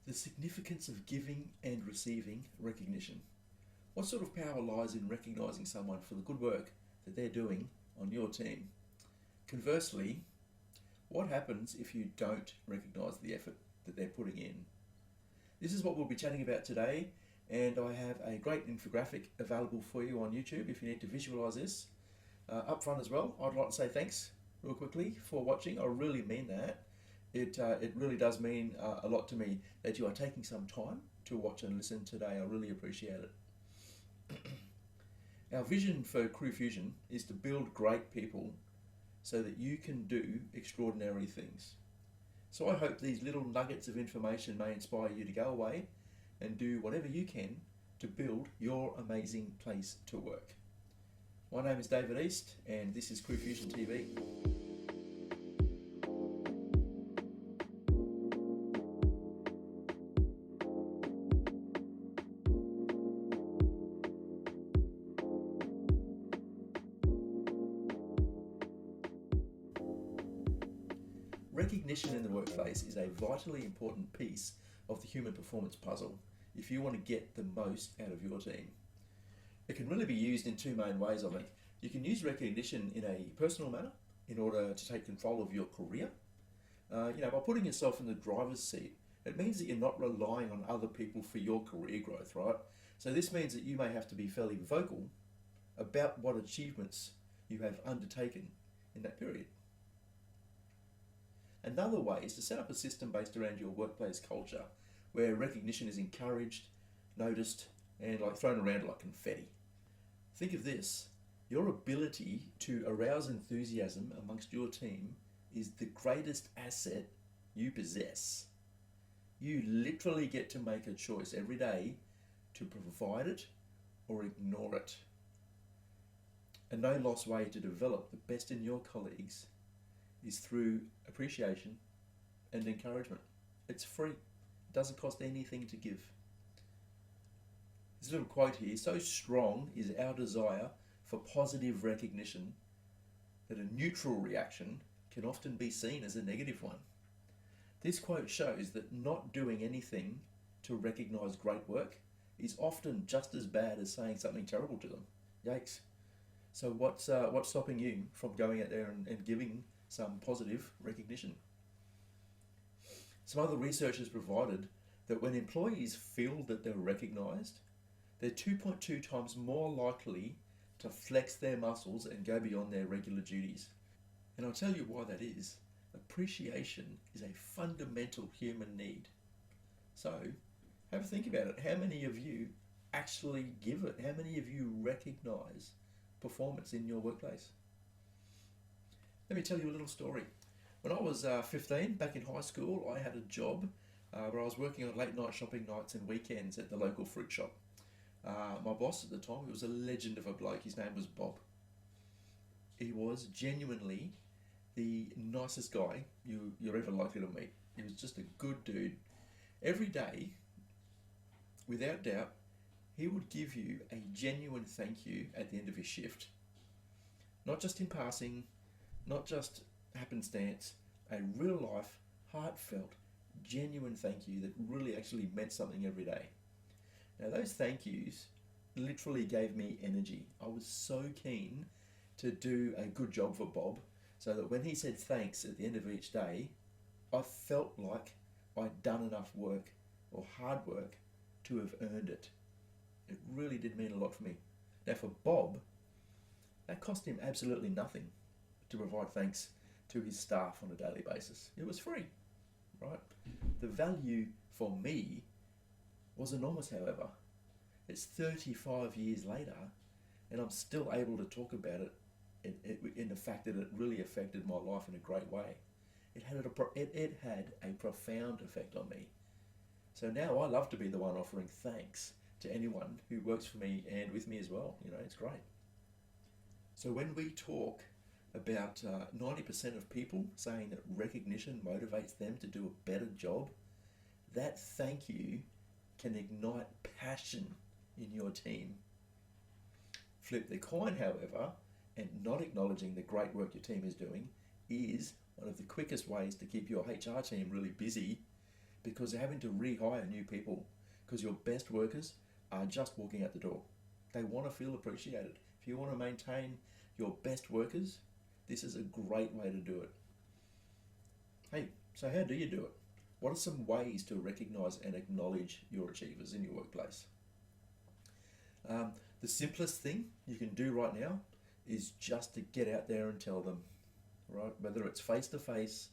The significance of giving and receiving recognition. What sort of power lies in recognising someone for the good work that they're doing on your team? Conversely, what happens if you don't recognise the effort that they're putting in? This is what we'll be chatting about today, and I have a great infographic available for you on YouTube if you need to visualise this. Up front as well, I'd like to say thanks real quickly for watching. I really mean that. It really does mean a lot to me that you are taking some time to watch and listen today. I really appreciate it. Our vision for CrewFusion is to build great people so that you can do extraordinary things. So I hope these little nuggets of information may inspire you to go away and do whatever you can to build your amazing place to work. My name is David East, and this is CrewFusion TV. Recognition in the workplace is a vitally important piece of the human performance puzzle if you want to get the most out of your team. It can really be used in two main ways, I think. You can use recognition in a personal manner in order to take control of your career. By putting yourself in the driver's seat, it means that you're not relying on other people for your career growth, right? So this means that you may have to be fairly vocal about what achievements you have undertaken in that period. Another way is to set up a system based around your workplace culture where recognition is encouraged, noticed, and thrown around like confetti. Think of this: your ability to arouse enthusiasm amongst your team is the greatest asset you possess. You literally get to make a choice every day to provide it or ignore it. A no-loss way to develop the best in your colleagues is through appreciation and encouragement. It's free. It doesn't cost anything to give. This little quote here: so strong is our desire for positive recognition that a neutral reaction can often be seen as a negative one. This quote shows that not doing anything to recognise great work is often just as bad as saying something terrible to them. Yikes. So what's stopping you from going out there and giving some positive recognition? Some other research has provided that when employees feel that they're recognised, they're 2.2 times more likely to flex their muscles and go beyond their regular duties. And I'll tell you why that is. Appreciation is a fundamental human need. So have a think about it. How many of you actually give it? How many of you recognise performance in your workplace? Let me tell you a little story. When I was 15, back in high school, I had a job where I was working on late night shopping nights and weekends at the local fruit shop. My boss at the time, he was a legend of a bloke. His name was Bob. He was genuinely the nicest guy you're ever likely to meet. He was just a good dude. Every day, without doubt, he would give you a genuine thank you at the end of his shift. Not just in passing, not just happenstance, a real life, heartfelt, genuine thank you that really actually meant something every day. Now those thank yous literally gave me energy. I was so keen to do a good job for Bob, so that when he said thanks at the end of each day, I felt like I'd done enough work or hard work to have earned it. It really did mean a lot for me. Now for Bob, that cost him absolutely nothing to provide thanks to his staff on a daily basis. It was free, right? The value for me was enormous, however. It's 35 years later, and I'm still able to talk about it in the fact that it really affected my life in a great way. It had a profound effect on me. So now I love to be the one offering thanks to anyone who works for me and with me as well. It's great. So when we talk about 90% of people saying that recognition motivates them to do a better job, that thank you can ignite passion in your team. Flip the coin, however, and not acknowledging the great work your team is doing is one of the quickest ways to keep your HR team really busy, because they're having to rehire new people because your best workers are just walking out the door. They want to feel appreciated. If you want to maintain your best workers, this is a great way to do it. Hey, so how do you do it? What are some ways to recognize and acknowledge your achievers in your workplace? Um, the simplest thing you can do right now is just to get out there and tell them, right? Whether it's face to face,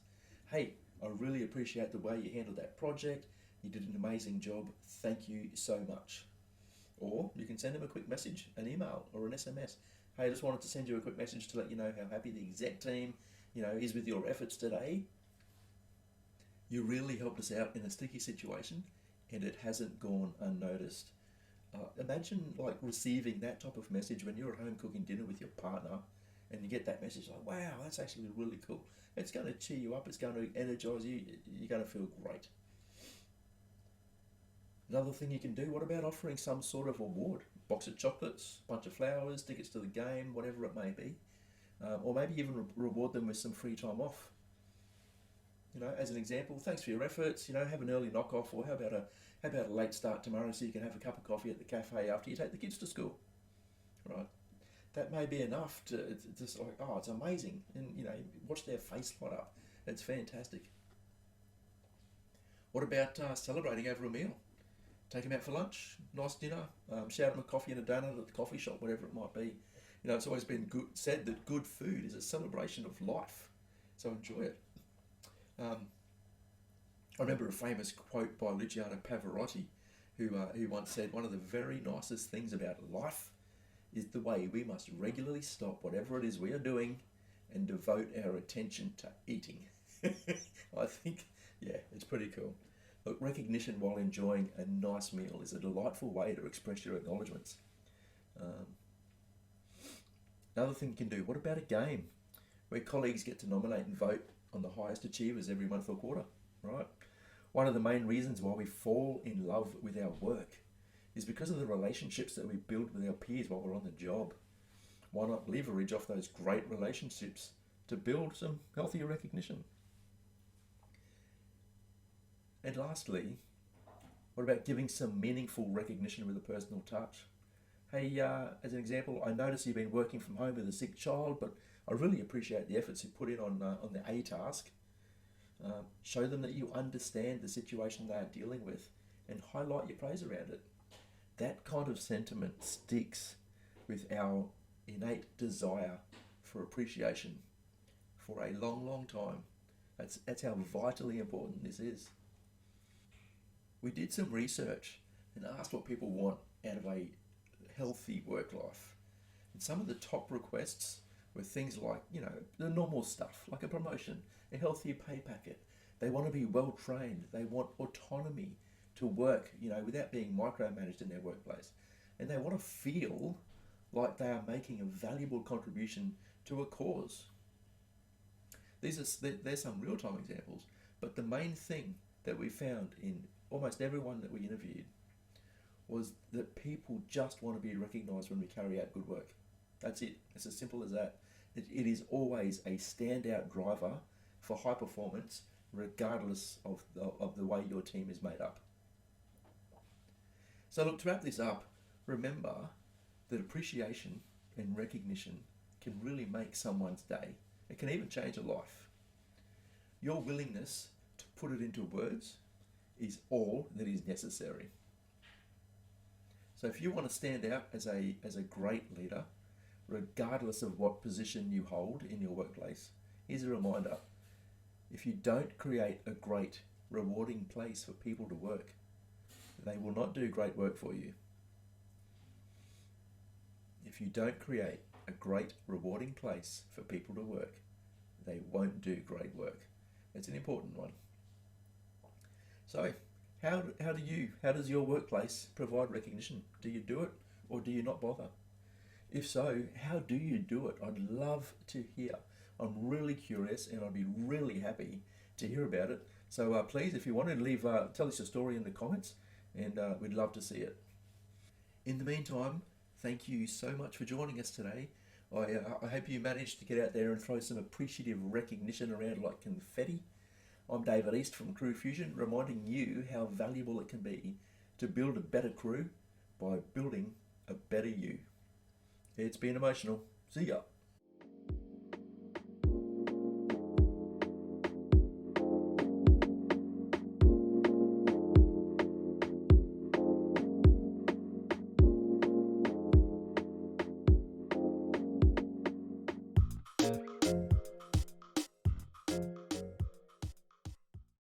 hey, I really appreciate the way you handled that project. You did an amazing job. Thank you so much. Or you can send them a quick message, an email or an SMS. Hey, I just wanted to send you a quick message to let you know how happy the exec team, is with your efforts today. You really helped us out in a sticky situation, and it hasn't gone unnoticed. Imagine like receiving that type of message when you're at home cooking dinner with your partner, and you get that message like, "Wow, that's actually really cool." It's going to cheer you up. It's going to energize you. You're going to feel great. Another thing you can do, what about offering some sort of award? Box of chocolates, bunch of flowers, tickets to the game, whatever it may be. Or maybe even reward them with some free time off. As an example, thanks for your efforts. Have an early knock off, or how about a late start tomorrow so you can have a cup of coffee at the cafe after you take the kids to school, right? That may be enough to just like, oh, it's amazing, and watch their face light up. It's fantastic. What about celebrating over a meal? Take them out for lunch, nice dinner, shout them a coffee and a donut at the coffee shop, whatever it might be. It's always been said that good food is a celebration of life, so enjoy it. Um, I remember a famous quote by Luciano Pavarotti, who once said, "One of the very nicest things about life is the way we must regularly stop whatever it is we are doing and devote our attention to eating." I think, yeah, it's pretty cool. Look, recognition while enjoying a nice meal is a delightful way to express your acknowledgements. Um, Another thing you can do, what about a game where colleagues get to nominate and vote on the highest achievers every month or quarter, right? One of the main reasons why we fall in love with our work is because of the relationships that we build with our peers while we're on the job. Why not leverage off those great relationships to build some healthier recognition? And lastly, what about giving some meaningful recognition with a personal touch? Hey, as an example, I notice you've been working from home with a sick child, but I really appreciate the efforts you put in on the A task. Show them that you understand the situation they are dealing with and highlight your praise around it. That kind of sentiment sticks with our innate desire for appreciation for a long, long time. That's how vitally important this is. We did some research and asked what people want out of a healthy work life. And some of the top requests were things like, the normal stuff, like a promotion, a healthier pay packet. They want to be well trained. They want autonomy to work, without being micromanaged in their workplace. And they want to feel like they are making a valuable contribution to a cause. There's some real-time examples, but the main thing that we found in almost everyone that we interviewed was that people just want to be recognised when we carry out good work. That's it. It's as simple as that. It is always a standout driver for high performance, regardless of the way your team is made up. So look, to wrap this up, remember that appreciation and recognition can really make someone's day. It can even change a life. Your willingness to put it into words is all that is necessary. So if you want to stand out as a great leader, regardless of what position you hold in your workplace, here's a reminder. If you don't create a great, rewarding place for people to work, they will not do great work for you. If you don't create a great, rewarding place for people to work, they won't do great work. It's an important one. So, how does your workplace provide recognition? Do you do it, or do you not bother? If so, how do you do it? I'd love to hear. I'm really curious, and I'd be really happy to hear about it. So please, if you want to leave, tell us your story in the comments, and we'd love to see it. In the meantime, thank you so much for joining us today. I hope you managed to get out there and throw some appreciative recognition around like confetti. I'm David East from CrewFusion, reminding you how valuable it can be to build a better crew by building a better you. It's been emotional. See ya.